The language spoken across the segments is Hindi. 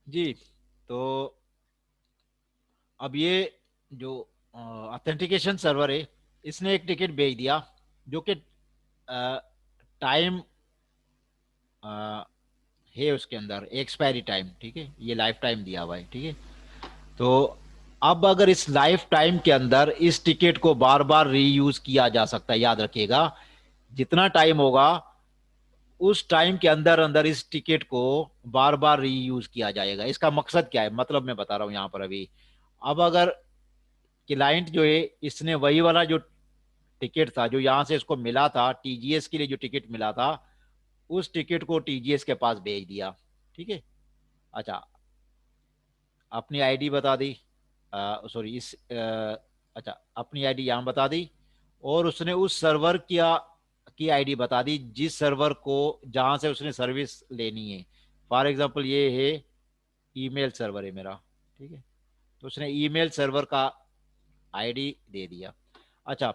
जी। तो अब ये जो ऑथेंटिकेशन सर्वर है, इसने एक टिकट भेज दिया जो कि टाइम है उसके अंदर एक्सपायरी टाइम, ठीक है, ये लाइफ टाइम दिया हुआ है, ठीक है। तो अब अगर इस लाइफ टाइम के अंदर इस टिकट को बार बार रीयूज किया जा सकता है, याद रखिएगा, जितना टाइम होगा उस टाइम के अंदर अंदर इस टिकट को बार बार रीयूज किया जाएगा। इसका मकसद क्या है, मतलब मैं बता रहा हूं यहां पर अभी। अब अगर क्लाइंट जो है, इसने वही वाला जो टिकट था जो यहां से इसको मिला था, टीजीएस के लिए जो टिकट मिला था, उस टिकट को टीजीएस के पास भेज दिया, ठीक है। अच्छा, अपनी आईडी बता दी, सॉरी इस अच्छा, अपनी आईडी यहाँ बता दी, और उसने उस सर्वर की आईडी बता दी जिस सर्वर को, जहां से उसने सर्विस लेनी है। फॉर एग्जांपल ये है, ईमेल सर्वर है मेरा, ठीक है। तो उसने ईमेल सर्वर का आईडी दे दिया। अच्छा,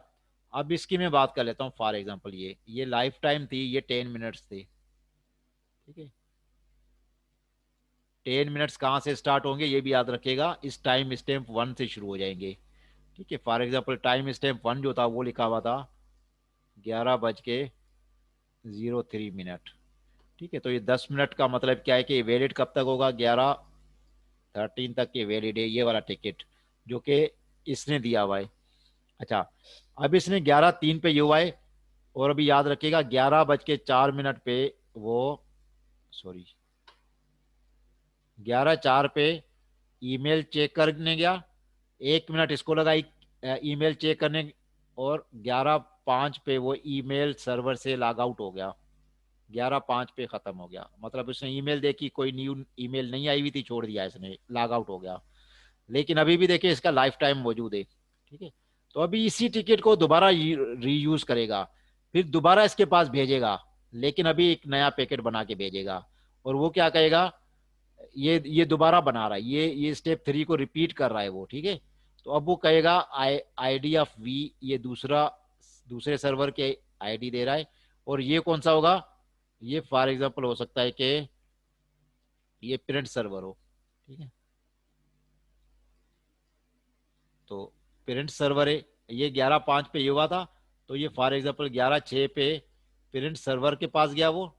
अब इसकी मैं बात कर लेता हूँ। फॉर एग्जांपल ये लाइफ टाइम थी, ये 10 मिनट्स थी, ठीक है। 10 मिनट्स कहाँ से स्टार्ट होंगे ये भी याद रखिएगा, इस टाइम स्टैम्प 1 से शुरू हो जाएंगे, ठीक है। फॉर एग्जाम्पल टाइम स्टैम्प 1 जो था वो लिखा हुआ था 11:03, ठीक है। तो ये 10 मिनट का मतलब क्या है कि वैलिड कब तक होगा, 11:13 तक के वैलिड है ये वाला टिकट जो कि इसने दिया हुआ है। अच्छा, अब इसने 11:03 पे ये हुआ है, और अभी याद रखिएगा 11:04 पे वो, सॉरी, 11:04 पे ईमेल चेक करने गया, 1 मिनट इसको लगा ईमेल चेक करने, और 11:05 पे वो ईमेल सर्वर से लॉग आउट हो गया, 11:05 पे खत्म हो गया। मतलब उसने ईमेल देखी, कोई न्यू ईमेल नहीं आई हुई थी, छोड़ दिया इसने, लॉग आउट हो गया। लेकिन अभी भी देखिए इसका लाइफ टाइम मौजूद है, ठीक है। तो अभी इसी टिकट को दोबारा रीयूज करेगा, फिर दोबारा इसके पास भेजेगा, लेकिन अभी एक नया पैकेट बना के भेजेगा। और वो क्या कहेगा, ये दोबारा बना रहा है, ये स्टेप 3 को रिपीट कर रहा है वो, ठीक है। तो अब वो कहेगा आईडी ऑफ वी, ये दूसरे सर्वर के आईडी दे रहा है। और ये कौन सा होगा, ये फॉर एग्जांपल हो सकता है कि ये प्रिंट सर्वर हो, ठीक है। तो प्रिंट सर्वर है, ये 11:05 पे ये हुआ था, तो ये फॉर एग्जांपल 11:06 पे प्रिंट सर्वर के पास गया वो,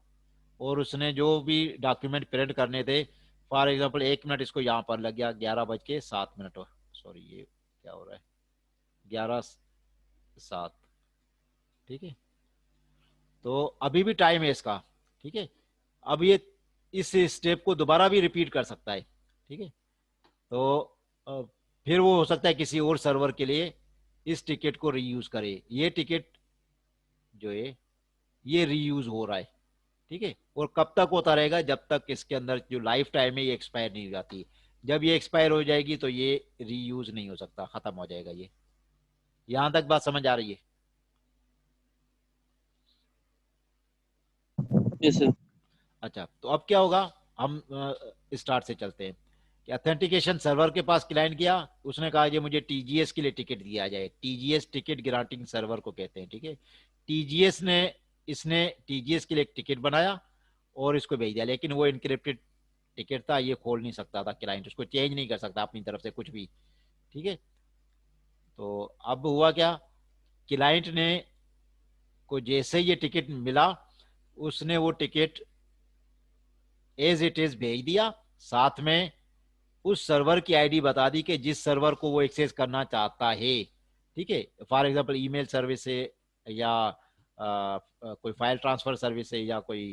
और उसने जो भी डॉक्यूमेंट प्रिंट करने थे, फॉर एग्जांपल 1 मिनट इसको यहाँ पर लग गया, 11:07, सॉरी ये क्या हो रहा है, 11:07, ठीक है। तो अभी भी टाइम है इसका, ठीक है। अब ये इस स्टेप को दोबारा भी रिपीट कर सकता है, ठीक है। तो अ, फिर वो हो सकता है किसी और सर्वर के लिए इस टिकट को रीयूज करे। ये टिकट जो है ये रीयूज हो रहा है, ठीक है। और कब तक होता रहेगा, जब तक इसके अंदर जो लाइफ टाइम है ये एक्सपायर नहीं हो जाती। जब ये एक्सपायर हो जाएगी तो ये रीयूज नहीं हो सकता, खत्म हो जाएगा ये। यहां तक बात समझ आ रही है? Yes sir. अच्छा, तो अब क्या होगा, हम स्टार्ट से चलते हैं कि ऑथेंटिकेशन सर्वर के पास क्लाइंट गया, उसने कहा कि मुझे टीजीएस के लिए टिकट दिया जाए, टीजीएस टिकट ग्रांटिंग सर्वर को कहते हैं, ठीक है। टीजीएस ने इसने टीजीएस के लिए एक टिकट बनाया और इसको भेज दिया, लेकिन वो इनक्रिप्टेड टिकट था, ये खोल नहीं सकता था क्लाइंट, उसको चेंज नहीं कर सकता अपनी तरफ से कुछ भी, ठीक है। तो अब हुआ क्या, क्लाइंट ने को जैसे ये टिकट मिला, उसने वो टिकट एज इट इज भेज दिया, साथ में उस सर्वर की आईडी बता दी कि जिस सर्वर को वो एक्सेस करना चाहता है, ठीक है। फॉर एग्जांपल ईमेल सर्विस है, या कोई फाइल ट्रांसफर सर्विस है, या कोई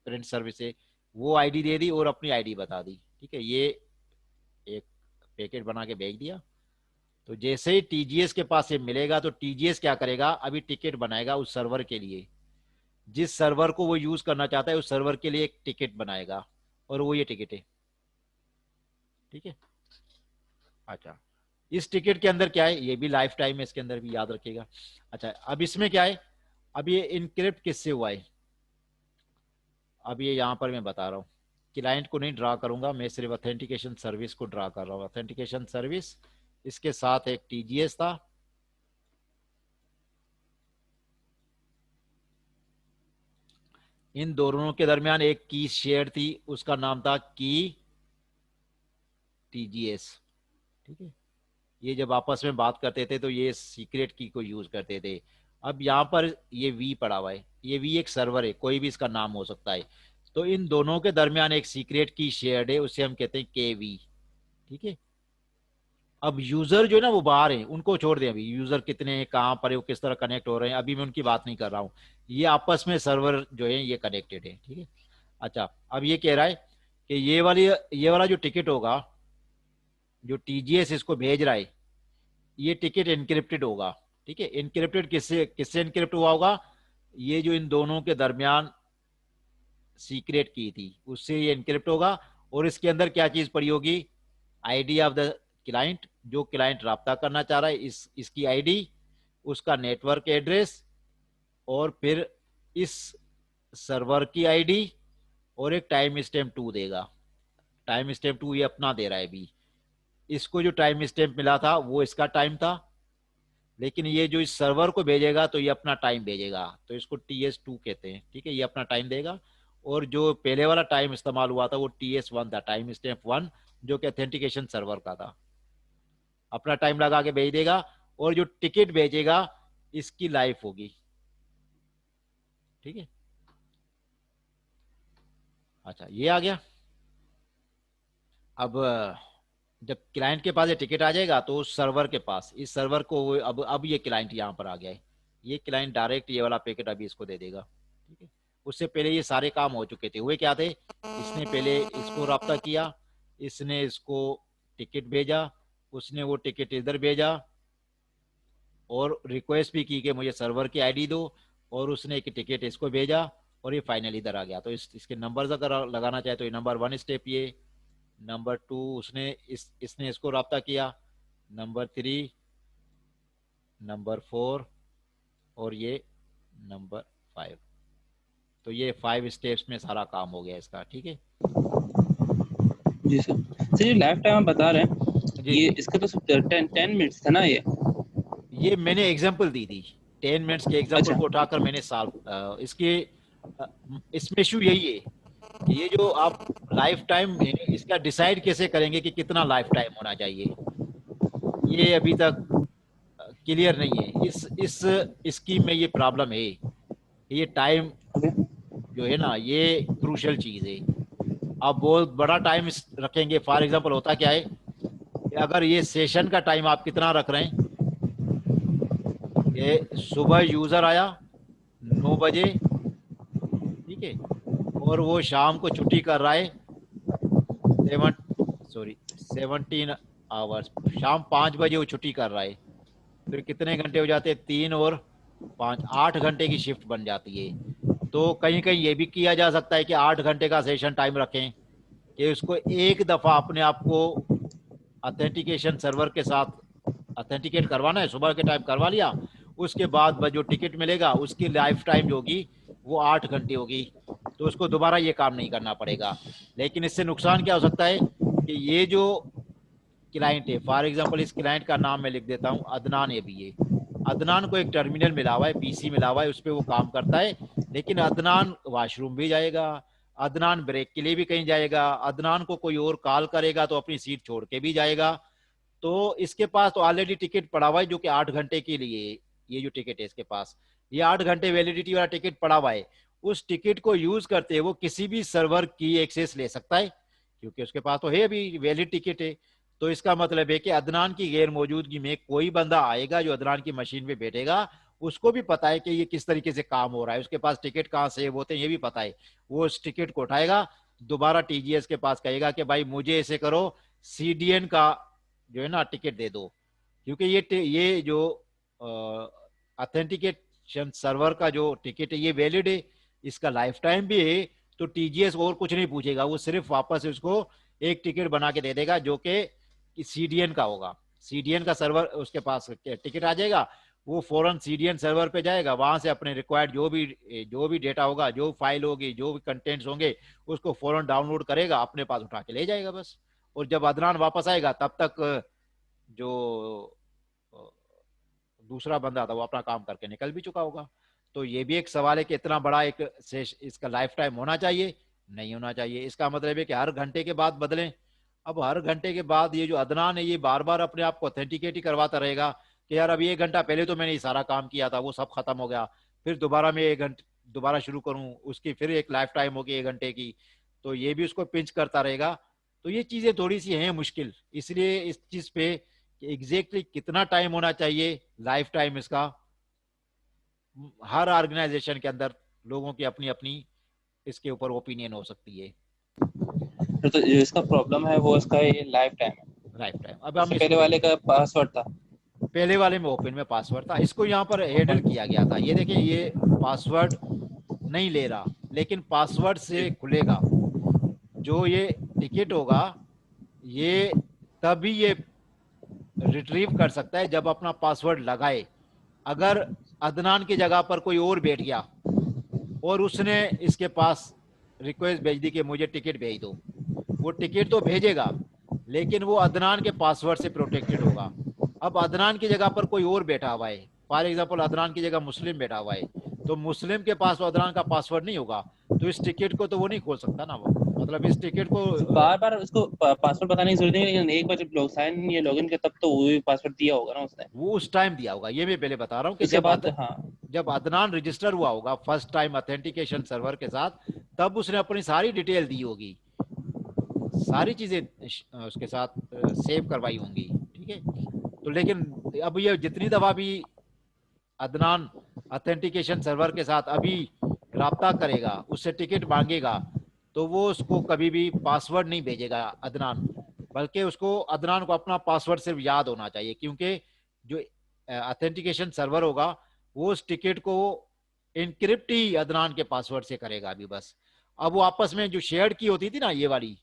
प्रिंट सर्विस है, वो आईडी दे दी और अपनी आईडी बता दी, ठीक है। ये एक पैकेट बना के भेज दिया। तो जैसे ही टीजीएस के पास ये मिलेगा तो टीजीएस क्या करेगा, अभी टिकट बनाएगा उस सर्वर के लिए, जिस सर्वर को वो यूज करना चाहता है उस सर्वर के लिए एक टिकट बनाएगा, और वो ये टिकट है, ठीक है। अच्छा, इस टिकट के अंदर क्या है, ये भी लाइफ टाइम है, इसके अंदर भी याद रखिएगा। अच्छा, अब इसमें क्या है, अब ये इनक्रिप्ट किससे हुआ है, अब ये यहां पर मैं बता रहा हूँ। क्लाइंट को नहीं ड्रा करूंगा मैं, सिर्फ ऑथेंटिकेशन सर्विस को ड्रा कर रहा हूँ। ऑथेंटिकेशन सर्विस, इसके साथ एक टीजीएस था, इन दोनों के दरमियान एक की शेयर थी, उसका नाम था की टीजीएस, ठीक है। ये जब आपस में बात करते थे तो ये सीक्रेट की को यूज करते थे। अब यहाँ पर ये वी पड़ा हुआ है, ये वी एक सर्वर है, कोई भी इसका नाम हो सकता है। तो इन दोनों के दरमियान एक सीक्रेट की शेयर्ड है, उसे हम कहते हैं के वी, ठीक है। अब यूजर जो है ना वो बाहर है, उनको छोड़ दें, अभी यूजर कितने हैं, कहाँ पर है, वो किस तरह कनेक्ट हो रहे हैं, अभी मैं उनकी बात नहीं कर रहा हूँ। ये आपस में सर्वर जो है ये कनेक्टेड है, ठीक है। अच्छा, अब ये कह रहा है कि ये वाला जो टिकट होगा, जो टीजीएस इसको भेज रहा है, ये टिकट इनक्रिप्टेड होगा, ठीक है। इनक्रिप्टेड किससे किससे इनक्रिप्ट हुआ होगा? ये जो इन दोनों के दरमियान सीक्रेट की थी उससे ये इनक्रिप्ट होगा। और इसके अंदर क्या चीज पड़ी होगी? आईडी ऑफ द क्लाइंट, जो क्लाइंट राब्ता करना चाह रहा है, इसकी आईडी, उसका नेटवर्क एड्रेस, और फिर इस सर्वर की आईडी, और एक टाइम स्टैम्प 2 देगा। टाइम स्टैम्प 2 ये अपना दे रहा है अभी। इसको जो टाइम स्टैम्प मिला था वो इसका टाइम था, लेकिन ये जो इस सर्वर को भेजेगा तो ये अपना टाइम भेजेगा, तो इसको TS2 कहते हैं, ठीक है। ये अपना टाइम देगा। और जो पहले वाला टाइम इस्तेमाल हुआ था वो TS1 था, टाइम स्टैम्प 1, जो कि ऑथेंटिकेशन सर्वर का था। अपना टाइम लगा के भेज देगा। और जो टिकट भेजेगा इसकी लाइफ होगी, ठीक है। अच्छा, ये आ गया। अब जब क्लाइंट के पास ये टिकट आ जाएगा तो उस सर्वर के पास, इस सर्वर को अब ये क्लाइंट यहाँ पर आ गया है। ये क्लाइंट डायरेक्ट ये वाला पैकेट अभी इसको दे देगा, ठीक है। उससे पहले ये सारे काम हो चुके थे। हुए क्या थे? इसने पहले इसको रब्ता किया, इसने इसको टिकट भेजा, उसने वो टिकट इधर भेजा, और रिक्वेस्ट भी की कि मुझे सर्वर की आईडी दो, और उसने एक टिकट इसको भेजा, और ये फाइनल इधर आ गया। तो इसके नंबर्स अगर लगाना चाहे तो ये नंबर 1 स्टेप, ये नंबर 2 उसने इसने इसको रब्ता किया, नंबर 3, नंबर 4, और ये नंबर 5। तो ये 5 स्टेप्स में सारा काम हो गया इसका, ठीक है जी सर। सर ये लाइफ टाइम आप बता रहे हैं, जी। ये इसका तो 10 मिनट्स था ना ये? ये मैंने एग्जांपल दी थी, 10 मिनट्स के एग्जांपल अच्छा। को उठाकर मैंने सॉल्व इसके इसमें इशू यही है कि ये जो आप लाइफ टाइम है इसका डिसाइड कैसे करेंगे कि कितना लाइफ टाइम होना चाहिए, ये अभी तक क्लियर नहीं है। इस स्कीम में ये प्रॉब्लम है। ये टाइम ओके। जो है ना ये क्रूशियल चीज है। आप बहुत बड़ा टाइम रखेंगे, फॉर एग्जांपल होता क्या है कि अगर ये सेशन का टाइम आप कितना रख रहे हैं, ये सुबह यूजर आया 9 बजे, ठीक है, और वो शाम को छुट्टी कर रहा है 17 आवर्स, शाम 5 बजे वो छुट्टी कर रहा है। फिर कितने घंटे हो जाते हैं? 3 और 5, 8 घंटे की शिफ्ट बन जाती है। तो कहीं कहीं ये भी किया जा सकता है कि 8 घंटे का सेशन टाइम रखें, कि उसको एक दफा अपने आप को ऑथेंटिकेशन सर्वर के साथ ऑथेंटिकेट करवाना है, सुबह के टाइम करवा लिया, उसके बाद जो टिकट मिलेगा उसकी लाइफ टाइम जो होगी वो 8 घंटे होगी, तो उसको दोबारा ये काम नहीं करना पड़ेगा। लेकिन इससे नुकसान क्या हो सकता है कि ये जो क्लाइंट है, फॉर एग्जांपल इस क्लाइंट का नाम मैं लिख देता हूं, अदनान है भी ये। अदनान को एक टर्मिनल मिला हुआ है, पीसी मिला हुआ है, उस पर वो काम करता है। लेकिन अदनान वॉशरूम भी जाएगा, अदनान ब्रेक के लिए भी कहीं जाएगा, अदनान को कोई और कॉल करेगा तो अपनी सीट छोड़ के भी जाएगा। तो इसके पास तो ऑलरेडी टिकट पड़ा हुआ है जो कि 8 घंटे के लिए, ये जो टिकट है इसके पास, ये 8 घंटे वैलिडिटी वाला टिकट पड़ा हुआ है। उस टिकट को यूज करते वो किसी भी सर्वर की एक्सेस ले सकता है, क्योंकि उसके पास तो है अभी वैलिड टिकट है। तो इसका मतलब है कि अदनान की गैर मौजूदगी में कोई बंदा आएगा जो अदनान की मशीन पे बैठेगा, उसको भी पता है कि ये किस तरीके से काम हो रहा है, उसके पास टिकट कहाँ सेव होते हैं ये भी पता है। वो उस टिकट को उठाएगा, दोबारा टीजीएस के पास कहेगा कि भाई मुझे ऐसे करो, सीडीएन का जो है ना टिकट दे दो, क्योंकि ये जो ऑथेंटिकेशन सर्वर का जो टिकट है ये वैलिड है, इसका लाइफ टाइम भी है। तो टीजीएस और कुछ नहीं पूछेगा, वो सिर्फ वापस उसको एक टिकट बना के दे देगा जो कि सीडीएन का होगा। सीडीएन का सर्वर उसके पास टिकट आ जाएगा, वो फौरन सीडीएन सर्वर पे जाएगा, वहां से अपने रिक्वायर्ड जो भी डेटा होगा, जो फाइल होगी, जो भी कंटेंट्स होंगे, उसको फौरन डाउनलोड करेगा, अपने पास उठा के ले जाएगा बस। और जब अदनान वापस आएगा तब तक जो दूसरा बंदा था वो अपना काम करके निकल भी चुका होगा। तो ये भी एक सवाल है कि इतना बड़ा एक इसका लाइफ टाइम होना चाहिए? नहीं होना चाहिए। इसका मतलब है कि हर घंटे के बाद बदलें, अब हर घंटे के बाद ये जो अदनान है ये बार बार अपने आप को ऑथेंटिकेट ही करवाता रहेगा कि यार अभी 1 घंटा पहले तो मैंने ये सारा काम किया था, वो सब खत्म हो गया, फिर दोबारा मैं 1 घंटे दोबारा शुरू करूं, उसकी फिर एक लाइफ टाइम होगी 1 घंटे की, तो ये भी उसको पिंच करता रहेगा। तो ये चीजें थोड़ी सी हैं मुश्किल, इसलिए इस चीज पे एग्जैक्टली कितना टाइम होना चाहिए लाइफ टाइम इसका, हर ऑर्गेनाइजेशन के अंदर लोगों की अपनी अपनी इसके ऊपर ओपिनियन हो सकती है। फिर तो जो इसका प्रॉब्लम है वो इसका ये लाइफ टाइम है। लाइफ टाइम, अब हम इससे इसको पहले वाले देखते हैं। का पासवर्ड था पहले वाले में ओपन में पासवर्ड था, इसको यहाँ पर हैंडल ओपन। किया गया था, ये देखिए ये पासवर्ड नहीं ले रहा, लेकिन पासवर्ड जी। से खुलेगा। जो ये टिकट होगा ये तभी ये रिट्रीव कर सकता है जब अपना पासवर्ड लगाए। अगर अदनान की जगह पर कोई और बैठ गया और उसने इसके पास रिक्वेस्ट भेज दी कि मुझे टिकट भेज दो, वो टिकट तो भेजेगा लेकिन वो अदनान के पासवर्ड से प्रोटेक्टेड होगा। अब अदनान की जगह पर कोई और बैठा हुआ है, फॉर एग्जाम्पल अदनान की जगह मुस्लिम बैठा हुआ है, तो मुस्लिम के पास तो अदनान का पासवर्ड नहीं होगा, तो इस टिकट को तो वो नहीं खोल सकता ना, वो मतलब इस टिकट को बार बार उसको पासवर्ड बताने की जरूरत नहीं, लेकिन एक बार जब लोग साइन या लॉगिन किया तब तो वो भी पासवर्ड दिया होगा ना उसने। वो उस टाइम दिया होगा। ये मैं पहले बता रहा हूँ कि उसके बाद हाँ। जब अदनान रजिस्टर हुआ होगा फर्स्ट टाइम ऑथेंटिकेशन सर्वर के साथ, तब उसने अपनी सारी डिटेल दी होगी, सारी चीजें उसके साथ सेव करवाई होंगी, ठीक है। तो लेकिन अब ये जितनी दफा भी अदनान ऑथेंटिकेशन सर्वर के साथ अभी राब्ता करेगा, उससे टिकट मांगेगा, तो वो उसको कभी भी पासवर्ड नहीं भेजेगा अदनान, बल्कि उसको अदनान को अपना पासवर्ड सिर्फ याद होना चाहिए, क्योंकि जो ऑथेंटिकेशन सर्वर होगा वो उस टिकट को इनक्रिप्ट ही अदनान के पासवर्ड से करेगा अभी बस। अब वो आपस में जो शेयर की होती थी ना ये वाली,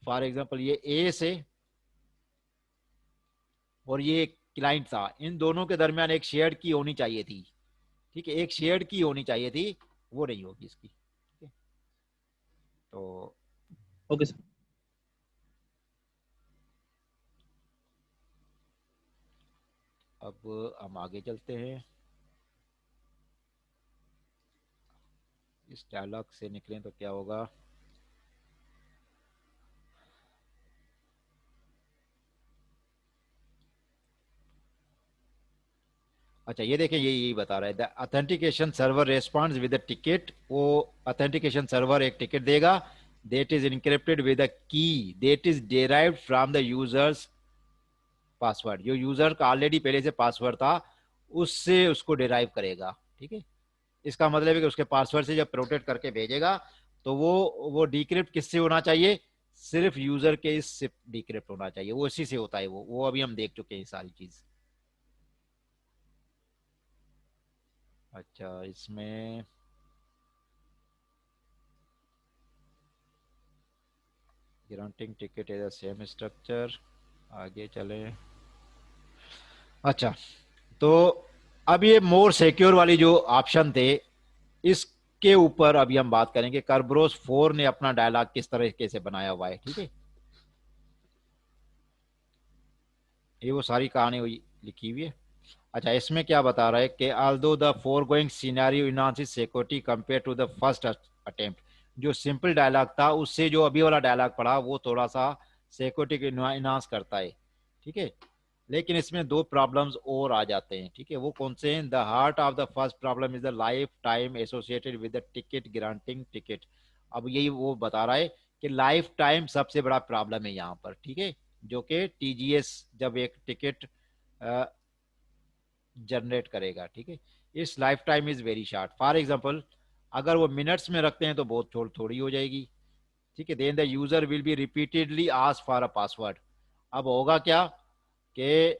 फॉर एग्जाम्पल ये ए से और ये क्लाइंट था, इन दोनों के दरमियान एक शेयर की होनी चाहिए थी, ठीक है, एक शेयर की होनी चाहिए थी, वो नहीं होगी इसकी, ठीक है। तो ओके सर। अब हम आगे चलते हैं, इस डायलॉग से निकलें तो क्या होगा। अच्छा ये देखें, ये यही बता रहा है, the authentication server responds with the ticket, वो ऑथेंटिकेशन सर्वर एक टिकट देगा that is encrypted with a key that is derived from the user's password, जो यूजर का ऑलरेडी पहले से पासवर्ड था उससे उसको डिराइव करेगा, ठीक है। इसका मतलब है कि उसके पासवर्ड से जब प्रोटेक्ट करके भेजेगा तो वो डिक्रिप्ट किससे होना चाहिए, सिर्फ यूजर के इससे डिक्रिप्ट होना चाहिए, वो इसी से होता है, वो अभी हम देख चुके हैं सारी चीज। अच्छा इसमें granting ticket as same structure, आगे चले। अच्छा तो अब ये मोर सिक्योर वाली जो ऑप्शन थे इसके ऊपर अभी हम बात करेंगे, करब्रोस 4 ने अपना डायलॉग किस तरीके से बनाया हुआ है, ठीक है। ये वो सारी कहानी हुई लिखी हुई है। अच्छा इसमें क्या बता रहा है कि although the foregoing scenario enhances security compared to the first attempt, जो सिंपल डायलॉग था उससे जो अभी वाला डायलॉग पढ़ा वो थोड़ा सा सिक्योरिटी को इनहांस करता है, ठीक है। लेकिन इसमें दो प्रॉब्लम्स और आ जाते हैं, ठीक है, वो कौन से हैं। The heart of the first problem is the life time associated with the ticket granting ticket. अब यही वो बता रहा है कि लाइफ टाइम सबसे बड़ा प्रॉब्लम है यहाँ पर, ठीक है, जो कि टीजीएस जब एक टिकट जनरेट करेगा, ठीक है, इस life time is very short. For example अगर वो मिनट्स में रखते हैं तो बहुत थोड़ी हो जाएगी, ठीक है। Then the user will be repeatedly ask for a password. अब होगा क्या कि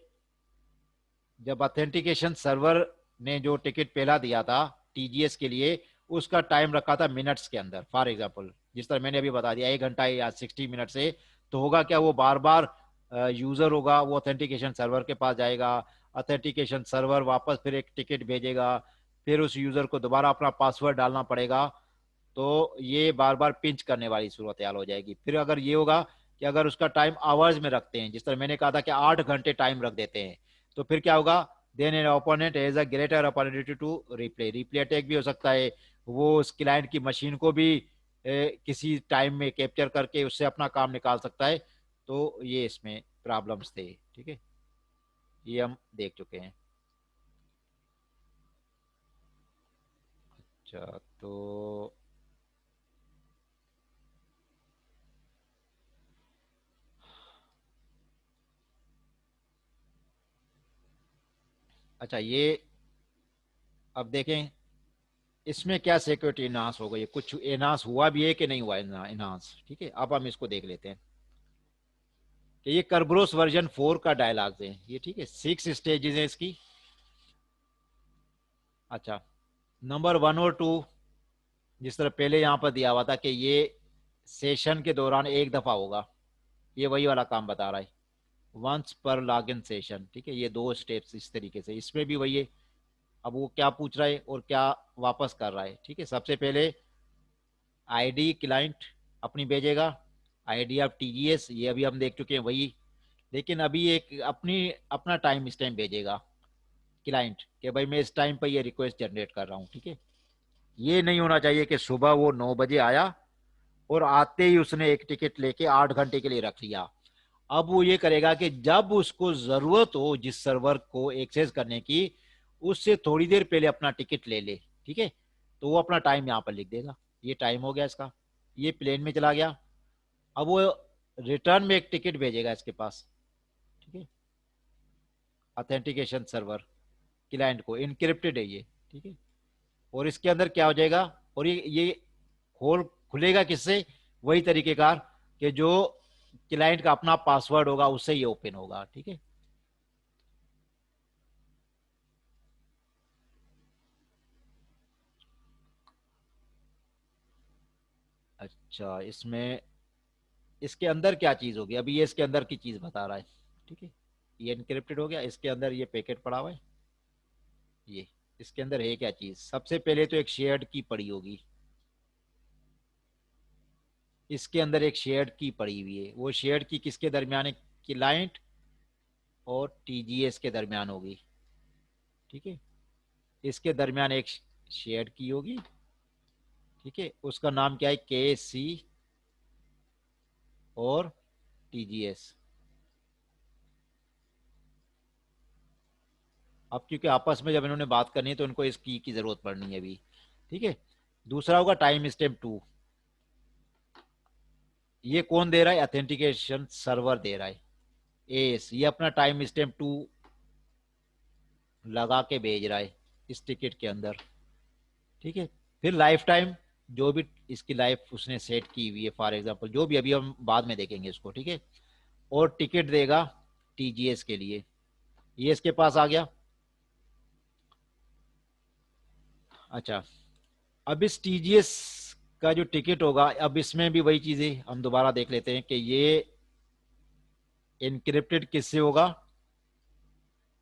जब ऑथेंटिकेशन सर्वर ने जो टिकट पहला दिया था टीजीएस के लिए उसका टाइम रखा था मिनट्स के अंदर, फॉर एग्जाम्पल जिस तरह मैंने अभी बता दिया 1 घंटा या 60 मिनट से, तो होगा क्या वो बार बार यूजर होगा वो ऑथेंटिकेशन सर्वर के पास जाएगा, ऑथेंटिकेशन सर्वर वापस फिर एक टिकट भेजेगा, फिर उस यूजर को दोबारा अपना पासवर्ड डालना पड़ेगा, तो ये बार बार पिंच करने वाली सूरत हाल हो जाएगी। फिर अगर ये होगा कि अगर उसका टाइम आवर्स में रखते हैं, जिस तरह मैंने कहा था कि 8 घंटे टाइम रख देते हैं, तो फिर क्या होगा, then an opponent has a greater opportunity to replay, replay attack भी हो सकता है, वो उस क्लाइंट की मशीन को भी किसी टाइम में कैप्चर करके उससे अपना काम निकाल सकता है। तो ये इसमें प्रॉब्लम्स थे, ठीक है, ये हम देख चुके हैं। अच्छा, तो अच्छा, ये अब देखें इसमें क्या सिक्योरिटी इनहांस हो गई है, कुछ इनहांस हुआ भी है कि नहीं हुआ इनहांस, ठीक है। अब हम इसको देख लेते हैं कि ये करबरोस वर्जन 4 का डायलॉग्स है ये, ठीक है, 6 स्टेजेस है इसकी। अच्छा, नंबर 1 और 2 जिस तरह पहले यहां पर दिया हुआ था कि ये सेशन के दौरान एक दफा होगा, ये वही वाला काम बता रहा है, वंस पर लॉग इन सेशन, ठीक है। ये 2 स्टेप्स इस तरीके से, इसमें भी वही है। अब वो क्या पूछ रहा है और क्या वापस कर रहा है, ठीक है। सबसे पहले आईडी क्लाइंट अपनी भेजेगा, आईडी ऑफ टीजीएस ये अभी हम देख चुके हैं वही, लेकिन अभी एक अपना टाइम स्टैम्प भेजेगा क्लाइंट कि भाई मैं इस टाइम पर ये रिक्वेस्ट जनरेट कर रहा हूँ, ठीक है। ये नहीं होना चाहिए कि सुबह वो 9 बजे आया और आते ही उसने एक टिकट लेके 8 घंटे के लिए रख लिया। अब वो ये करेगा कि जब उसको जरूरत हो जिस सर्वर को एक्सेस करने की, उससे थोड़ी देर पहले अपना टिकट ले ले, ठीक है। तो वो अपना टाइम यहाँ पर लिख देगा, ये टाइम हो गया इसका, ये प्लेन में चला गया। अब वो रिटर्न में एक टिकट भेजेगा इसके पास, ठीक है, ऑथेंटिकेशन सर्वर क्लाइंट को, इनक्रिप्टेड है ये, ठीक है। और इसके अंदर क्या हो जाएगा, और ये होल खुलेगा किससे, वही तरीकेकार कि जो क्लाइंट का अपना पासवर्ड होगा उससे ये ओपन होगा, ठीक है। अच्छा, इसमें इसके अंदर क्या चीज होगी, अभी ये इसके अंदर की चीज बता रहा है, ठीक है। ये इनक्रिप्टेड हो गया, इसके अंदर ये पैकेट पड़ा हुआ है, ये इसके अंदर है क्या चीज, सबसे पहले तो एक शेयर्ड की पड़ी होगी, इसके अंदर एक शेयर्ड की पड़ी हुई है, वो शेयर्ड की किसके दरमियान है, क्लाइंट और टीजीएस के दरमियान होगी, ठीक है। इसके दरमियान एक शेयर्ड की होगी, ठीक है, उसका नाम क्या है, के सी और टीजीएस। अब क्योंकि आपस में जब इन्होंने बात करनी है तो इनको इस की जरूरत पड़नी है अभी, ठीक है। दूसरा होगा टाइम स्टैम्प 2, ये कौन दे रहा है, ऑथेंटिकेशन सर्वर दे रहा है, एस, ये अपना टाइम स्टैम्प 2 लगा के भेज रहा है इस टिकट के अंदर, ठीक है। फिर लाइफ टाइम, जो भी इसकी लाइफ उसने सेट की हुई है, फॉर एग्जांपल जो भी, अभी हम बाद में देखेंगे इसको, ठीक है। और टिकट देगा टीजीएस के लिए, ये इसके पास आ गया। अच्छा, अब इस टीजीएस का जो टिकट होगा, अब इसमें भी वही चीजें हम दोबारा देख लेते हैं कि ये इनक्रिप्टेड किससे होगा,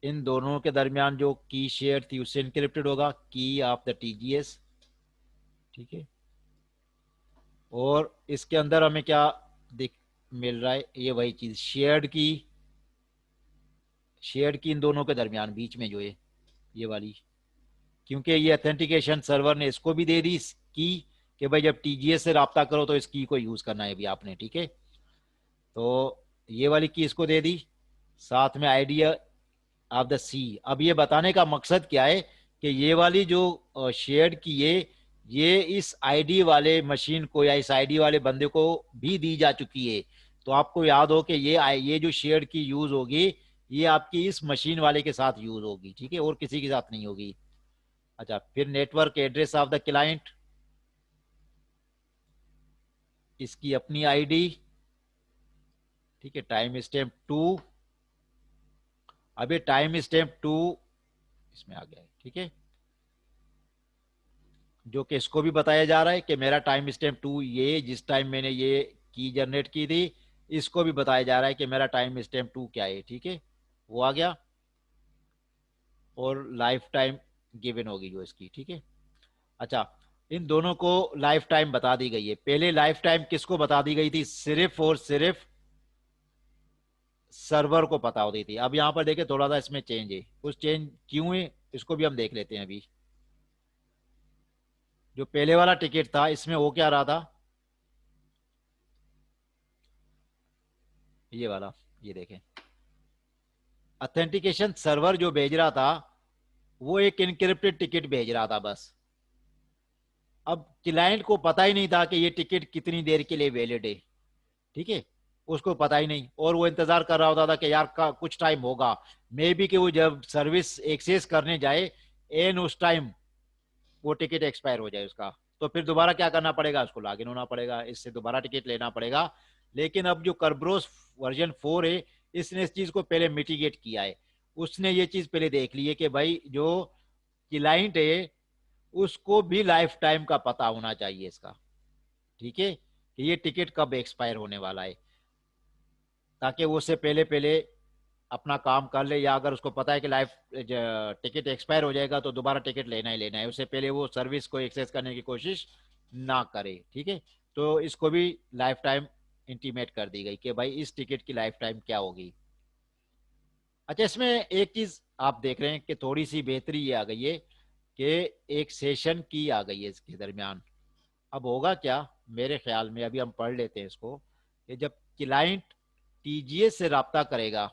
इन दोनों के दरमियान जो की शेयर थी उससे इनक्रिप्टेड होगा, की ऑफ द टीजीएस, ठीक है। और इसके अंदर हमें क्या दिख मिल रहा है, ये वही चीज शेयर्ड की इन दोनों के दरमियान बीच में जो है ये वाली, क्योंकि ये ऑथेंटिकेशन सर्वर ने इसको भी दे दी की कि भाई जब टीजीएस से रब्ता करो तो इस की को यूज करना है अभी आपने, ठीक है। तो ये वाली की इसको दे दी, साथ में आइडिया ऑफ द सी। अब ये बताने का मकसद क्या है कि ये वाली जो शेयर्ड की ये इस आईडी वाले मशीन को या इस आईडी वाले बंदे को भी दी जा चुकी है। तो आपको याद हो कि ये जो शेयर्ड की यूज होगी, ये आपकी इस मशीन वाले के साथ यूज होगी, ठीक है, और किसी के साथ नहीं होगी। अच्छा, फिर network address of the client, इसकी अपनी आईडी, ठीक है, टाइम स्टैम्प 2, अब ये टाइम स्टैम्प 2 इसमें आ गया है, ठीक है, जो कि इसको भी बताया जा रहा है कि मेरा टाइम स्टैम्प 2 ये जिस टाइम मैंने ये की जनरेट की थी, इसको भी बताया जा रहा है कि मेरा टाइम स्टैम्प 2 क्या है, ठीक है, वो आ गया। और लाइफ टाइम गिवन होगी जो इसकी, ठीक है। अच्छा, इन दोनों को लाइफ टाइम बता दी गई है, पहले लाइफ टाइम किसको बता दी गई थी, सिर्फ और सिर्फ सर्वर को पता होती थी। अब यहां पर देखिए थोड़ा सा इसमें चेंज है, उस चेंज क्यों है इसको भी हम देख लेते हैं अभी। जो पहले वाला टिकट था इसमें हो क्या रहा था, ये वाला, ये देखें, ऑथेंटिकेशन सर्वर जो भेज रहा था वो एक इनक्रिप्टेड टिकट भेज रहा था बस। अब क्लाइंट को पता ही नहीं था कि ये टिकट कितनी देर के लिए वैलिड है, ठीक है, उसको पता ही नहीं, और वो इंतजार कर रहा होता था कि यार का कुछ टाइम होगा, मे बी कि वो जब सर्विस एक्सेस करने जाए एन उस टाइम वो टिकट एक्सपायर हो जाए उसका, तो फिर दोबारा क्या करना पड़ेगा, उसको लॉगिन होना पड़ेगा, इससे दोबारा टिकट लेना पड़ेगा। लेकिन अब जो कर्ब्रोस वर्जन 4 है, इसने इस चीज को पहले मिटिगेट किया है। उसने ये चीज पहले देख ली है कि भाई जो क्लाइंट है उसको भी लाइफ टाइम का पता होना चाहिए इसका, ठीक है, कि ये टिकट कब एक्सपायर होने वाला है, ताकि वो उससे पहले पहले अपना काम कर ले, या अगर उसको पता है कि लाइफ टिकट एक्सपायर हो जाएगा तो दोबारा टिकट लेना ही लेना है, उससे पहले वो सर्विस को एक्सेस करने की कोशिश ना करे, ठीक है। तो इसको भी लाइफ टाइम इंटीमेट कर दी गई कि भाई इस टिकट की लाइफ टाइम क्या होगी। अच्छा, इसमें एक चीज आप देख रहे हैं कि थोड़ी सी बेहतरी ये आ गई है कि एक सेशन की आ गई है इसके दरमियान। अब होगा क्या, मेरे ख्याल में अभी हम पढ़ लेते हैं इसको, कि जब क्लाइंट टीजीएस से रब्ता करेगा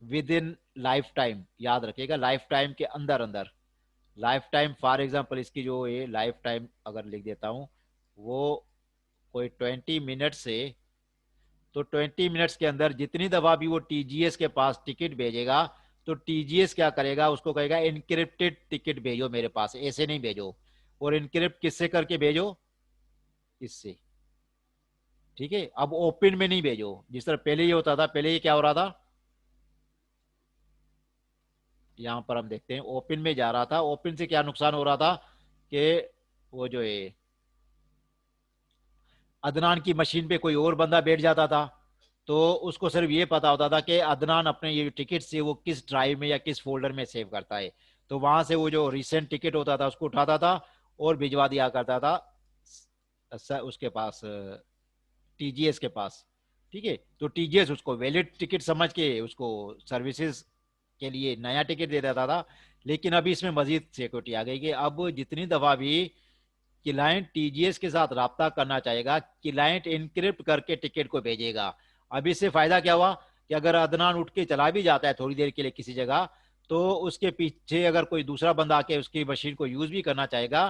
विद इन लाइफ टाइम, याद रखिएगा लाइफ टाइम के अंदर अंदर, लाइफ टाइम फॉर एग्जांपल इसकी जो है लाइफ टाइम अगर लिख देता हूं, वो कोई 20 मिनट से, तो 20 मिनट्स के अंदर जितनी दफा भी वो टीजीएस के पास टिकट भेजेगा, तो टीजीएस क्या करेगा, उसको कहेगा इनक्रिप्टेड टिकट भेजो मेरे पास, ऐसे नहीं भेजो, और इनक्रिप्ट किससे करके भेजो, इससे, ठीक है। अब ओपन में नहीं भेजो, जिस तरह पहले ये होता था, पहले ये क्या हो रहा था, यहां पर हम देखते हैं ओपन में जा रहा था, ओपन से क्या नुकसान हो रहा था कि वो जो है अदनान की मशीन पे कोई और बंदा बैठ जाता था, तो उसको सिर्फ ये पता होता था कि अदनान अपने ये टिकट से वो किस ड्राइव में या किस फोल्डर में सेव करता है, तो वहां से वो जो रिसेंट टिकट होता था उसको उठाता था और भिजवा दिया करता था उसके पास, टीजीएस के पास, ठीक है। तो टीजीएस उसको वैलिड टिकट समझ के उसको सर्विसेज के लिए नया टिकट दे देता था। लेकिन अभी इसमें मजीद सिक्योरिटी आ गई कि अब जितनी दफा भी क्लाइंट टीजीएस के साथ रब्ता करना चाहेगा, क्लाइंट इनक्रिप्ट करके टिकट को भेजेगा। अब इससे फायदा क्या हुआ कि अगर अदनान उठ के चला भी जाता है थोड़ी देर के लिए किसी जगह, तो उसके पीछे अगर कोई दूसरा बंदा आके उसकी मशीन को यूज भी करना चाहेगा,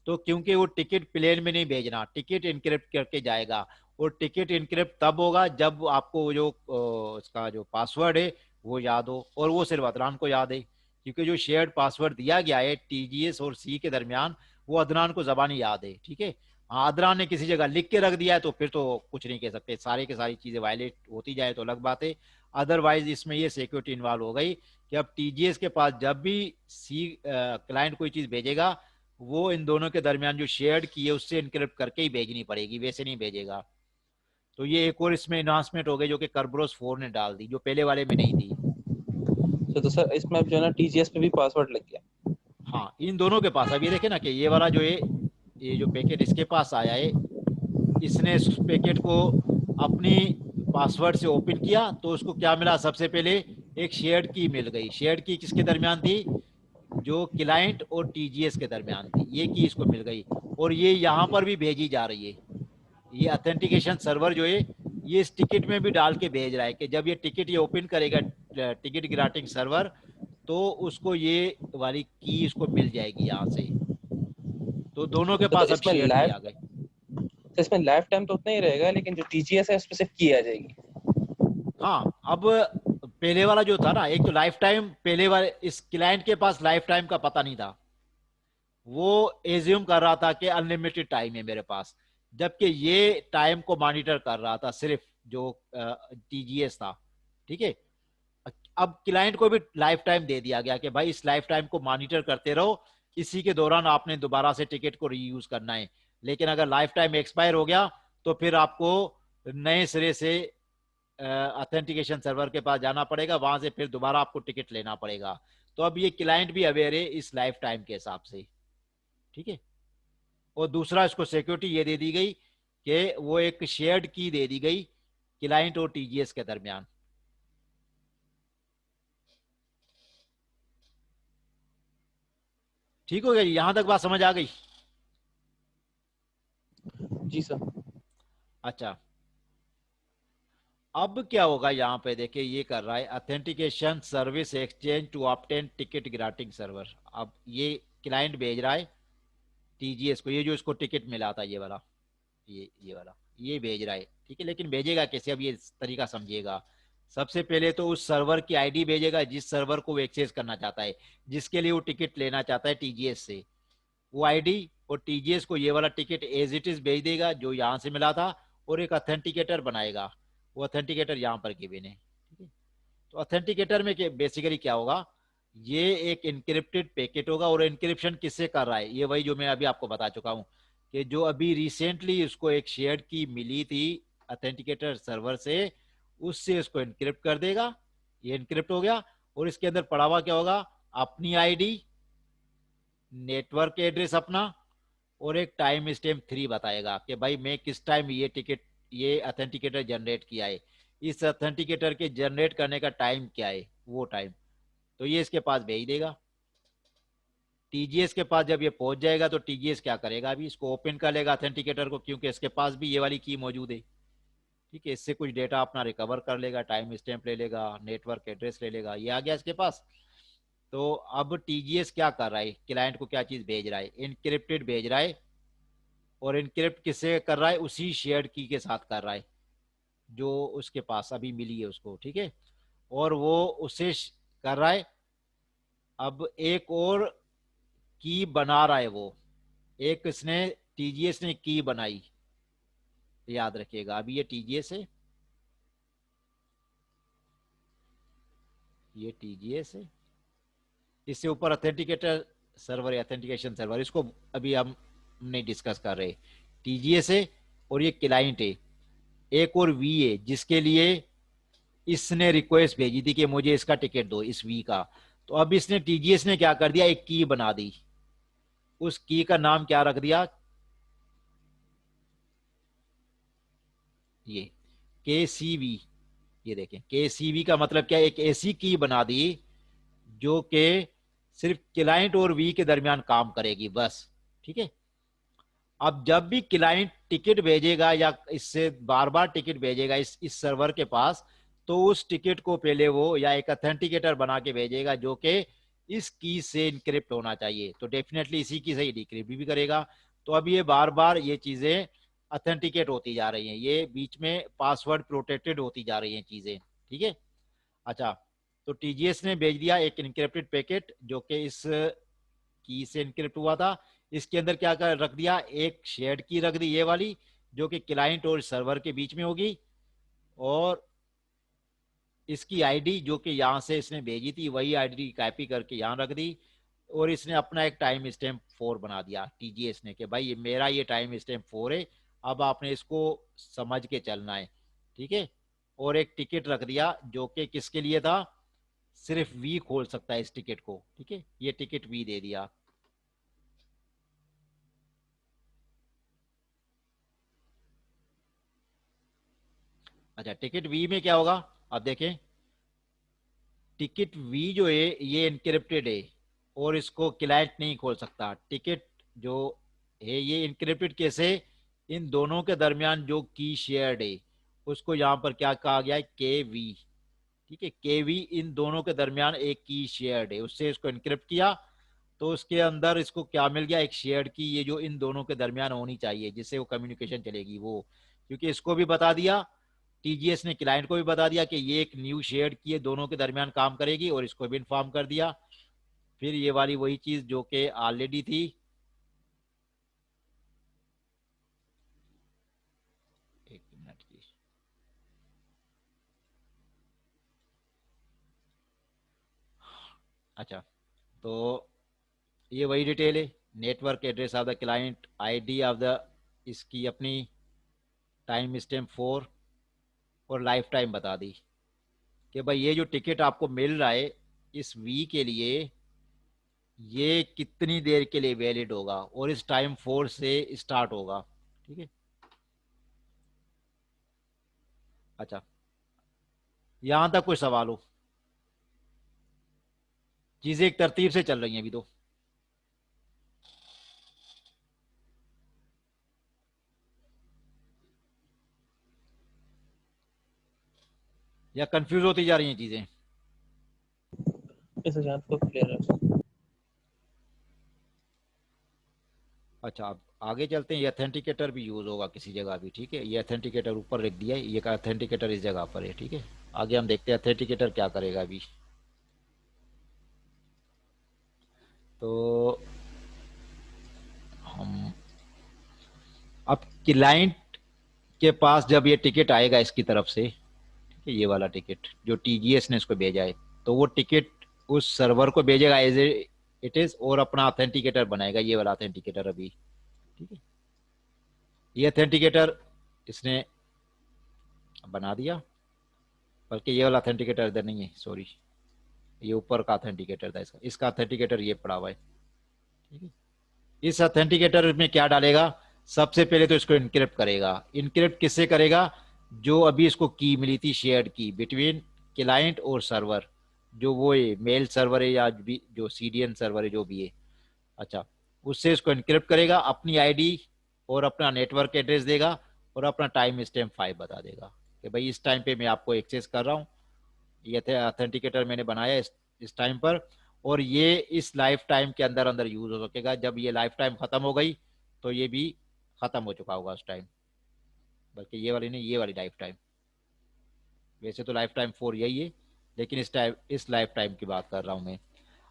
तो क्योंकि वो टिकट प्लेन में नहीं भेजना, टिकट इनक्रिप्ट करके जाएगा, और टिकट इनक्रिप्ट तब होगा जब आपको जो उसका जो पासवर्ड है वो याद हो, और वो सिर्फ अदनान को याद है, क्योंकि जो शेयर्ड पासवर्ड दिया गया है टीजीएस और सी के दरमियान वो अदनान को जबानी याद है, ठीक है। हाँ, अदनान ने किसी जगह लिख के रख दिया है तो फिर तो कुछ नहीं कह सकते, सारी की सारी चीजें वायलेट होती जाए तो अलग बात है। अदरवाइज इसमें ये सिक्योरिटी इन्वॉल्व हो गई कि अब टीजीएस के पास जब भी सी क्लाइंट कोई चीज भेजेगा, वो इन दोनों के दरमियान जो शेयर्ड की है उससे इनक्रिप्ट करके ही भेजनी पड़ेगी, वैसे नहीं भेजेगा। तो ये एक और इसमें इन्हांसमेंट हो गई जो कि कर्बरोस 4 ने डाल दी, जो पहले वाले में नहीं थी। तो सर इसमें अब जो है ना टीजीएस पे भी पासवर्ड लग गया। हाँ, इन दोनों के पास अब ये देखे ना कि ये वाला जो है, ये जो पैकेट इसके पास आया है, इसने इस पैकेट को अपनी पासवर्ड से ओपन किया, तो उसको क्या मिला, सबसे पहले एक शेयर्ड की मिल गई। शेयर्ड की किसके दरमियान थी, जो क्लाइंट और टीजीएस के दरमियान थी, ये की इसको मिल गई, और ये यहां पर भी भेजी जा रही है। ये ऑथेंटिकेशन सर्वर जो है ये इस टिकट में भी डाल के भेज रहा है कि जब ये टिकट ये ओपन करेगा टिकट ग्रांटिंग सर्वर, तो उसको ये वाली की उसको मिल जाएगी यहाँ से। तो दोनों के तो पास अब शेयर्ड की आ गई। इसमें लाइफ टाइम तो उतना ही रहेगा, लेकिन जो टीजीएस है उस पर सिर्फ की आ जाएगी। हाँ, अब पहले वाला जो था ना, एक तो लाइफ टाइम, पहले वाले इस क्लाइंट के पास लाइफ टाइम का पता नहीं था, वो एज्यूम कर रहा था कि अनलिमिटेड टाइम है मेरे पास, जबकि ये टाइम को मॉनिटर कर रहा था सिर्फ जो टीजीएस था, ठीक है। अब क्लाइंट को भी लाइफ टाइम दे दिया गया कि भाई इस लाइफ टाइम को मॉनिटर करते रहो, इसी के दौरान आपने दोबारा से टिकट को रीयूज करना है। लेकिन अगर लाइफ टाइम एक्सपायर हो गया तो फिर आपको नए सिरे से ऑथेंटिकेशन सर्वर के पास जाना पड़ेगा, वहां से फिर दोबारा आपको टिकट लेना पड़ेगा। तो अब ये क्लाइंट भी अवेयर है इस लाइफ टाइम के हिसाब से, ठीक है। और दूसरा इसको सिक्योरिटी ये दे दी गई कि वो एक शेयर्ड की दे दी गई क्लाइंट और टीजीएस के दरमियान। ठीक हो गया, यहां तक बात समझ आ गई। जी सर। अच्छा, अब क्या होगा यहाँ पे देखिए, ये कर रहा है authentication service exchange to obtain ticket granting server. अब ये क्लाइंट भेज रहा है टीजीएस को, ये जो इसको टिकट मिला था ये वाला, ये वाला ये भेज रहा है, ठीक है। लेकिन भेजेगा कैसे, अब ये तरीका समझिएगा। सबसे पहले तो उस सर्वर की आईडी भेजेगा जिस सर्वर को वो एक्सेस करना चाहता है, जिसके लिए वो टिकट लेना चाहता है टीजीएस से, वो आईडी। और टीजीएस को ये वाला टिकट एज इट इज भेज देगा जो यहाँ से मिला था, और एक ऑथेंटिकेटर बनाएगा, वो ऑथेंटिकेटर यहाँ पर गिवन है, ठीक है। तो ऑथेंटिकेटर में बेसिकली क्या होगा, ये एक इनक्रिप्टेड पैकेट होगा, और इनक्रिप्शन किससे कर रहा है, ये वही जो मैं अभी आपको बता चुका हूँ कि जो अभी रिसेंटली उसको एक शेयर की मिली थी ऑथेंटिकेटर सर्वर से, उससे उसको इनक्रिप्ट कर देगा। ये इनक्रिप्ट हो गया, और इसके अंदर पड़ा हुआ क्या होगा, अपनी आईडी, नेटवर्क एड्रेस अपना, और एक टाइम स्टैम्प 3 बताएगा कि भाई मैं किस टाइम ये टिकट, ये ऑथेंटिकेटर जनरेट किया है, इस ऑथेंटिकेटर के जनरेट करने का टाइम क्या है, वो टाइम। तो ये इसके पास भेज देगा। टीजीएस के पास जब ये पहुंच जाएगा तो टीजीएस क्या करेगा, अभी इसको ओपन कर लेगा ऑथेंटिकेटर को, क्योंकि इसके पास भी ये वाली की मौजूद है, ठीक है। इससे कुछ डेटा अपना रिकवर कर लेगा, टाइम स्टैम्प ले लेगा, नेटवर्क एड्रेस ले लेगा, ये आ गया इसके पास। तो अब टीजीएस क्या कर रहा है, क्लाइंट को क्या चीज भेज रहा है, इनक्रिप्टेड भेज रहा है। और इनक्रिप्ट किससे कर रहा है, उसी शेयर्ड की के साथ कर रहा है जो उसके पास अभी मिली है उसको, ठीक है। और वो उसे कर रहा है। अब एक और की बना रहा है वो, एक इसने टीजीएस ने की बनाई, याद रखिएगा। अभी ये टीजीएस है, ये टीजीएस है, इससे ऊपर ऑथेंटिकेटर सर्वर है, ऑथेंटिकेशन सर्वर, इसको अभी हम नहीं डिस्कस कर रहे। टीजीएस है, और ये क्लाइंट है। एक और वी है जिसके लिए इसने रिक्वेस्ट भेजी थी कि मुझे इसका टिकट दो, इस वी का। तो अब इसने टीजीएस ने क्या कर दिया, एक की बना दी, उस की का नाम क्या रख दिया, ये के सी वी। ये देखें, के सी वी का मतलब क्या है, एक ऐसी की बना दी जो कि सिर्फ क्लाइंट और वी के दरमियान काम करेगी बस, ठीक है। अब जब भी क्लाइंट टिकट भेजेगा या इससे बार बार टिकट भेजेगा इस सर्वर के पास, तो उस टिकट को पहले वो या एक ऑथेंटिकेटर बना के भेजेगा जो कि इस की से इनक्रिप्ट होना चाहिए, तो डेफिनेटली इसी की से ही डिक्रिप्ट भी करेगा। तो अब ये बार बार ये चीजें ऑथेंटिकेट होती जा रही हैं, ये बीच में पासवर्ड प्रोटेक्टेड होती जा रही हैं चीजें, ठीक है। अच्छा, तो टीजीएस ने भेज दिया एक इनक्रिप्टेड पैकेट जो कि इस की से इनक्रिप्ट हुआ था। इसके अंदर क्या कर रख दिया, एक शेयर्ड की रख दी, ये वाली जो कि क्लाइंट और सर्वर के बीच में होगी। और इसकी आईडी जो कि यहां से इसने भेजी थी वही आईडी कॉपी करके यहां रख दी। और इसने अपना एक टाइम स्टैम्प 4 बना दिया टीजीएस ने कि भाई ये मेरा ये टाइम स्टैम्प 4 है, अब आपने इसको समझ के चलना है, ठीक है। और एक टिकट रख दिया जो कि किसके लिए था, सिर्फ वी खोल सकता है इस टिकट को, ठीक है। ये टिकट वी दे दिया। अच्छा, टिकट वी में क्या होगा, अब देखें। टिकट वी जो है ये इनक्रिप्टेड है, और इसको क्लाइंट नहीं खोल सकता। टिकट जो है ये इनक्रिप्टेड कैसे, इन दोनों के दरमियान जो की शेयर्ड है उसको यहाँ पर क्या कहा गया है, के वी, ठीक है। के वी इन दोनों के दरमियान एक की शेयर्ड है, उससे इसको इनक्रिप्ट किया। तो उसके अंदर इसको क्या मिल गया, एक शेयर्ड की, ये जो इन दोनों के दरमियान होनी चाहिए जिससे वो कम्युनिकेशन चलेगी वो। क्योंकि इसको भी बता दिया, टीजीएस ने क्लाइंट को भी बता दिया कि ये एक न्यू शेयर की है, दोनों के दरमियान काम करेगी, और इसको भी इन्फॉर्म कर दिया। फिर ये वाली वही चीज जो कि ऑलरेडी थी, एक मिनट की। अच्छा, तो ये वही डिटेल है, network address of the client, ID of the इसकी अपनी, टाइम स्टैम्प 4, और लाइफ टाइम बता दी कि भाई ये जो टिकट आपको मिल रहा है इस वी के लिए, ये कितनी देर के लिए वैलिड होगा, और इस टाइम 4 से स्टार्ट होगा, ठीक है। अच्छा, यहां तक कोई सवाल हो, चीजें एक तरतीब से चल रही हैं अभी तो। या कंफ्यूज होती जा रही हैं चीजें? इस हिसाब को क्लियर है। अच्छा, अब आगे चलते हैं। ये अथेंटिकेटर भी यूज होगा किसी जगह भी, ठीक है। ये अथेंटिकेटर ऊपर लिख दिया है, ये का अथेंटिकेटर इस जगह पर है, ठीक है। आगे हम देखते हैं अथेंटिकेटर क्या करेगा अभी। तो हम अब क्लाइंट के पास जब ये टिकट आएगा इसकी तरफ से, ठीक है, ये वाला टिकट जो टीजीएस ने इसको भेजा है, तो वो टिकट उस सर्वर को भेजेगा एज ए इट इज, और अपना अथेंटिकेटर बनाएगा, ये वाला अथेंटिकेटर अभी, ठीक है। ये अथेंटिकेटर इसने बना दिया, बल्कि ये वाला अथेंटिकेटर इधर नहीं है, सॉरी, ये ऊपर का अथेंटिकेटर था, इसका इसका अथेंटिकेटर ये पड़ा हुआ है, ठीक है। इस अथेंटिकेटर में क्या डालेगा? सबसे पहले तो इसको इनक्रिप्ट करेगा। इनक्रिप्ट किससे करेगा? जो अभी इसको की मिली थी शेयर्ड की बिटवीन क्लाइंट और सर्वर, जो वो है मेल सर्वर है या भी जो सीडीएन सर्वर है जो भी है, अच्छा, उससे इसको इनक्रिप्ट करेगा, अपनी आईडी और अपना नेटवर्क एड्रेस देगा, और अपना टाइम स्टैम्प 5 बता देगा कि भाई इस टाइम पे मैं आपको एक्सेस कर रहा हूँ, ये थे अथेंटिकेटर मैंने बनाया इस टाइम पर, और ये इस लाइफ टाइम के अंदर अंदर यूज हो सकेगा। जब ये लाइफ टाइम खत्म हो गई तो ये भी खत्म हो चुका होगा उस टाइम, बल्कि ये वाली नहीं, ये वाली लाइफ टाइम। वैसे तो लाइफ टाइम 4 यही है, लेकिन इस लाइफ टाइम की बात कर रहा हूँ मैं।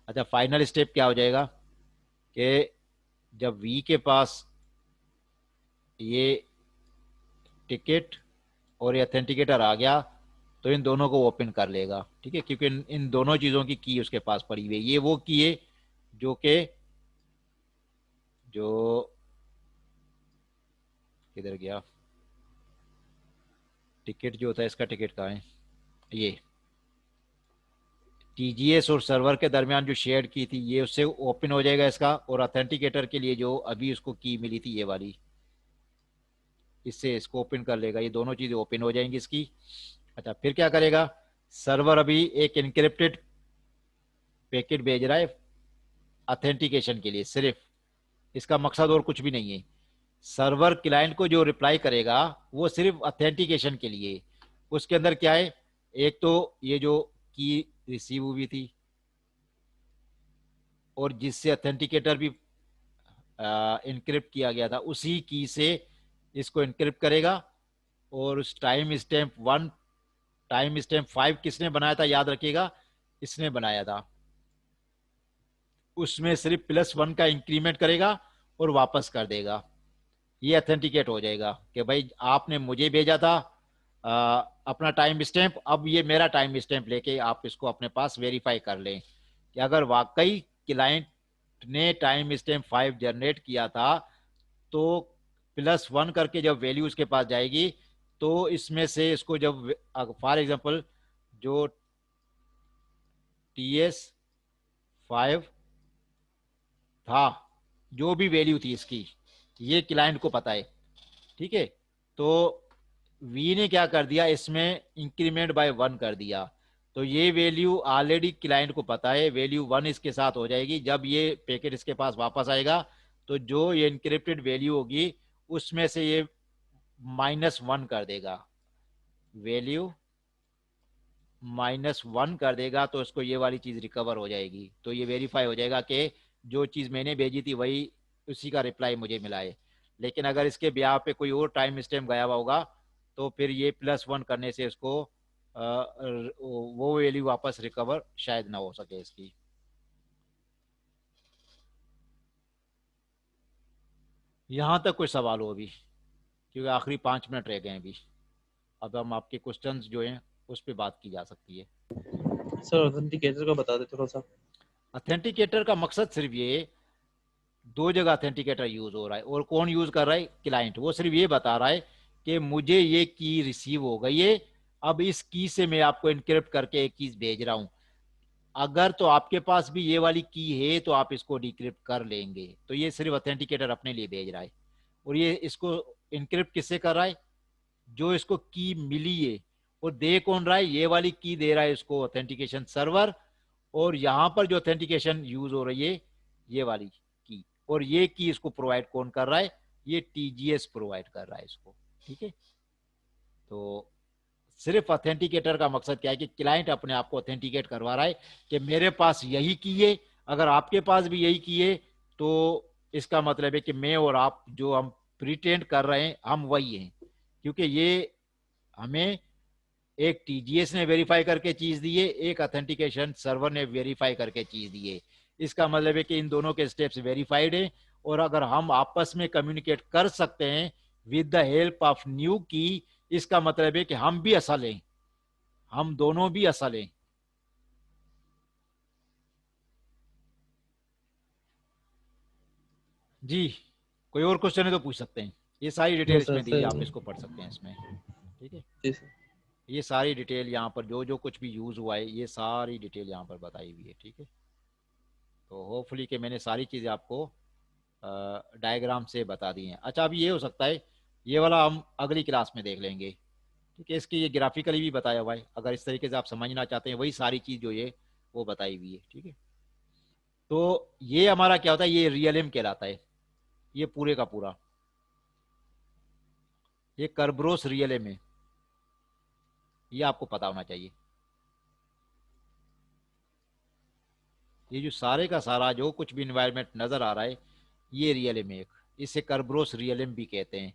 अच्छा, फाइनल स्टेप क्या हो जाएगा कि जब वी के पास ये टिकट और ये अथेंटिकेटर आ गया, तो इन दोनों को ओपन कर लेगा, ठीक है, क्योंकि इन दोनों चीजों की उसके पास पड़ी हुई है। ये वो की है जो कि जो किधर गया टिकट, जो होता है इसका टिकट कहाँ है, ये टीजीएस और सर्वर के दरमियान जो शेयर की थी, ये उससे ओपन हो जाएगा इसका, और अथेंटिकेटर के लिए जो अभी उसको की मिली थी ये वाली, इससे इसको ओपन कर लेगा, ये दोनों चीजें ओपन हो जाएंगी इसकी। अच्छा, फिर क्या करेगा? सर्वर अभी एक इनक्रिप्टेड पैकेट भेज रहा है अथेंटिकेशन के लिए सिर्फ, इसका मकसद और कुछ भी नहीं है। सर्वर क्लाइंट को जो रिप्लाई करेगा वो सिर्फ अथेंटिकेशन के लिए। उसके अंदर क्या है? एक तो ये जो की रिसीव हुई थी, और जिससे अथेंटिकेटर भी इनक्रिप्ट किया गया था, उसी की से इसको इनक्रिप्ट करेगा। और उस टाइम स्टैम्प 5 किसने बनाया था याद रखिएगा, इसने बनाया था। उसमें सिर्फ +1 का इंक्रीमेंट करेगा और वापस कर देगा। ये अथेंटिकेट हो जाएगा कि भाई आपने मुझे भेजा था अपना टाइम स्टैम्प, अब ये मेरा टाइम स्टैम्प लेके आप इसको अपने पास वेरीफाई कर लें कि अगर वाकई क्लाइंट ने टाइम स्टैम्प 5 जनरेट किया था, तो +1 करके जब वैल्यू उसके पास जाएगी, तो इसमें से इसको जब फॉर एग्जांपल जो TS5 था, जो भी वैल्यू थी इसकी, ये क्लाइंट को पता है, ठीक है। तो वी ने क्या कर दिया, इसमें इंक्रीमेंट बाय 1 कर दिया, तो ये वैल्यू ऑलरेडी क्लाइंट को पता है, वैल्यू 1 इसके साथ हो जाएगी। जब ये पैकेट इसके पास वापस आएगा, तो जो ये इंक्रिप्टेड वैल्यू होगी उसमें से ये -1 कर देगा, वैल्यू -1 कर देगा, तो उसको ये वाली चीज रिकवर हो जाएगी। तो ये वेरीफाई हो जाएगा कि जो चीज मैंने भेजी थी वही, उसी का रिप्लाई मुझे मिला है। लेकिन अगर इसके ब्याह पे कोई और टाइम स्टैम्प गया हुआ होगा, तो फिर ये +1 करने से इसको वो वैल्यू वापस रिकवर शायद ना हो सके इसकी। यहां तक कोई सवाल हो अभी? क्योंकि आखिरी 5 मिनट रह गए हैं अभी। अब हम आपके क्वेश्चंस जो हैं उस पर बात की जा सकती है। सर ऑथेंटिकेटर का बता दे थोड़ा सा। अथेंटिकेटर का मकसद सिर्फ ये, दो जगह अथेंटिकेटर यूज हो रहा है, और कौन यूज कर रहा है? क्लाइंट। वो सिर्फ ये बता रहा है कि मुझे ये की रिसीव हो गई है, अब इस की से मैं आपको इनक्रिप्ट करके एक चीज भेज रहा हूं। अगर तो आपके पास भी ये वाली की है तो आप इसको डिक्रिप्ट कर लेंगे। तो ये सिर्फ अथेंटिकेटर अपने लिए भेज रहा है। और ये इसको इनक्रिप्ट किससे कर रहा है? जो इसको की मिली है, वो दे कौन रहा है? ये वाली की दे रहा है इसको ऑथेंटिकेशन सर्वर, और यहां पर जो ऑथेंटिकेशन यूज हो रही है ये वाली की, और ये की इसको प्रोवाइड कौन कर रहा है? ये टीजीएस प्रोवाइड कर रहा है इसको, ठीक है। तो सिर्फ ऑथेंटिकेटर का मकसद क्या है कि क्लाइंट अपने आप को ऑथेंटिकेट करवा रहा है कि मेरे पास यही की है, अगर आपके पास भी यही की है तो इसका मतलब है कि मैं और आप जो हम प्रिटेंड कर रहे हैं हम वही हैं, क्योंकि ये हमें एक टीजीएस ने वेरीफाई करके चीज दी है, एक ऑथेंटिकेशन सर्वर ने वेरीफाई करके चीज दी है। इसका मतलब है कि इन दोनों के स्टेप्स वेरीफाइड है, और अगर हम आपस में कम्युनिकेट कर सकते हैं with the help of new की, इसका मतलब है कि हम भी असल हैं, हम दोनों भी असल हैं। जी, कोई और क्वेश्चन है तो पूछ सकते हैं, ये सारी नो डिटेल सर, इसमें दी है, आप सर। इसको पढ़ सकते हैं इसमें। ठीक है, जी सर। ये सारी डिटेल यहाँ पर जो जो कुछ भी यूज हुआ है ये सारी डिटेल यहाँ पर बताई हुई है। ठीक है, तो होपफुली कि मैंने सारी चीज़ें आपको डायग्राम से बता दी हैं। अच्छा, अभी ये हो सकता है ये वाला हम अगली क्लास में देख लेंगे। ठीक है, इसकी ये ग्राफिकली भी बताया हुआ है, अगर इस तरीके से आप समझना चाहते हैं वही सारी चीज़ जो ये वो बताई हुई है। ठीक है, तो ये हमारा क्या होता है, ये रियल कहलाता है, ये पूरे का पूरा, ये कर्ब्रोस रियल है, ये आपको पता होना चाहिए। ये जो सारे का सारा जो कुछ भी इन्वायरमेंट नज़र आ रहा है ये रियल एम एक, इसे कर्ब्रोस रियल एम भी कहते हैं,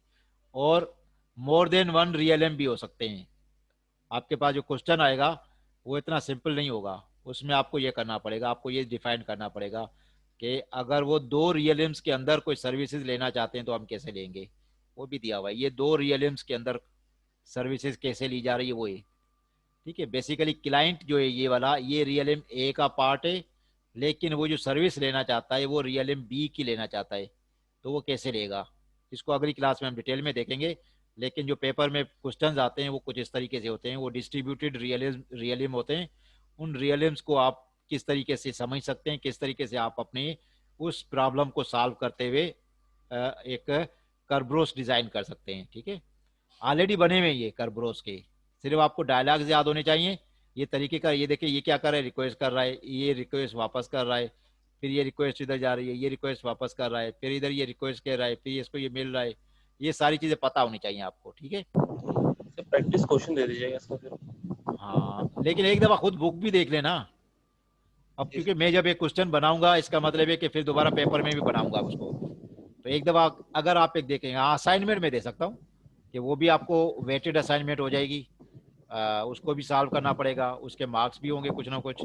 और more than one realm भी हो सकते हैं। आपके पास जो क्वेश्चन आएगा वो इतना सिंपल नहीं होगा, उसमें आपको ये करना पड़ेगा, आपको ये डिफाइन करना पड़ेगा कि अगर वो दो रियल एम्स के अंदर कोई सर्विसेज लेना चाहते हैं तो हम कैसे लेंगे, वो भी दिया हुआ है। ये दो रियल एम्स के अंदर सर्विसेज कैसे ली जा रही है वो है। ठीक है, बेसिकली क्लाइंट जो है ये वाला, ये रियल एम ए का पार्ट है, लेकिन वो जो सर्विस लेना चाहता है वो रियल एम बी की लेना चाहता है, तो वो कैसे लेगा, इसको अगली क्लास में हम डिटेल में देखेंगे। लेकिन जो पेपर में क्वेश्चंस आते हैं वो कुछ इस तरीके से होते हैं, वो डिस्ट्रीब्यूटेड रियलिज्म होते हैं। उन रियलिम्स को आप किस तरीके से समझ सकते हैं, किस तरीके से आप अपने उस प्रॉब्लम को सॉल्व करते हुए एक कर्ब्रोस डिजाइन कर सकते हैं। ठीक है, ऑलरेडी बने हुए ये कर्ब्रोस के, सिर्फ आपको डायलॉग्स याद होने चाहिए। ये तरीके का, ये देखिए ये क्या कर रहा है, रिक्वेस्ट कर रहा है, ये रिक्वेस्ट वापस कर रहा है, फिर ये रिक्वेस्ट इधर जा रही है, ये रिक्वेस्ट वापस कर रहा है, फिर इधर ये रिक्वेस्ट कह रहा है, फिर इसको ये मिल रहा है, ये सारी चीजें पता होनी चाहिए आपको। ठीक है, सर प्रैक्टिस क्वेश्चन दे दीजिएगा इसका फिर। हाँ लेकिन एक दफा खुद बुक भी देख लेना। अब जी क्योंकि सर। मैं जब एक क्वेश्चन बनाऊंगा इसका मतलब है कि फिर दोबारा पेपर में भी बनाऊंगा उसको, तो एक दफा अगर आप एक देखेंगे, हाँ असाइनमेंट में दे सकता हूँ कि वो भी आपको वेटेड असाइनमेंट हो जाएगी, उसको भी सॉल्व करना पड़ेगा, उसके मार्क्स भी होंगे कुछ ना कुछ,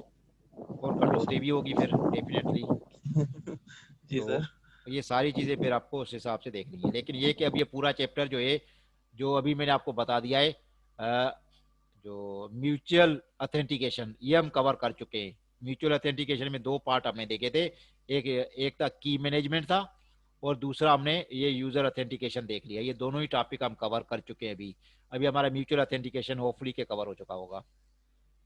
और कटौती भी होगी फिर डेफिनेटली। जी तो सर। ये सारी चीज़ें फिर आपको उस हिसाब से देखनी है, लेकिन ये कि अब ये पूरा चैप्टर जो है जो अभी मैंने आपको बता दिया है, जो म्यूचुअल अथेंटिकेशन ये हम कवर कर चुके हैं। म्यूचुअल अथेंटिकेशन में दो पार्ट हमने देखे थे, एक एक था की मैनेजमेंट था, और दूसरा हमने ये यूजर अथेंटिकेशन देख लिया। ये दोनों ही टॉपिक हम कवर कर चुके हैं अभी। अभी हमारा म्यूचुअल अथेंटिकेशन होपफुली के कवर हो चुका होगा।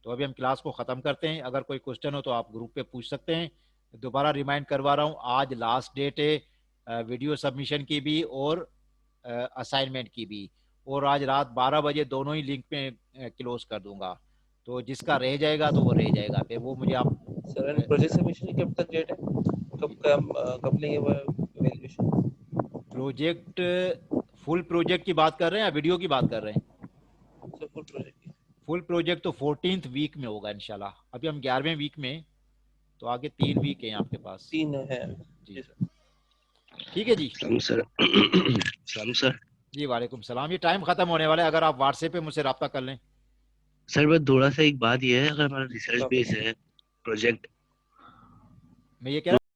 तो अभी हम क्लास को ख़त्म करते हैं, अगर कोई क्वेश्चन हो तो आप ग्रुप पे पूछ सकते हैं। दोबारा रिमाइंड करवा रहा हूँ, आज लास्ट डेट है वीडियो सबमिशन की भी और असाइनमेंट की भी, और आज रात 12 बजे दोनों ही लिंक में क्लोज कर दूंगा। तो जिसका रह जाएगा तो वो रह जाएगा, फिर वो मुझे आप सर एंड प्रोजेक्ट सबमिशन की कब तक डेट है? कब लेंगे वो वैल्यूएशन? प्रोजेक्ट, फुल प्रोजेक्ट की बात कर रहे हैं या वीडियो की बात कर रहे हैं? सर फुल प्रोजेक्ट की। फुल प्रोजेक्ट तो 14th वीक में होगा इंशाल्लाह, अभी हम 11वें वीक में, तो आगे 3 वीक हैं आपके पास। 3 है। जी, जी सर। ठीक है जी। सलाम सर। सलाम सर। जी वालेकुम सलाम, ये टाइम खत्म होने वाला है, अगर आप व्हाट्सएप पे मुझसे रब्ता कर लें। सर बस थोड़ा सा एक बात ये है, अगर हमारा रिसर्च टॉपिक। बेस है प्रोजेक्ट, मैं ये कह तो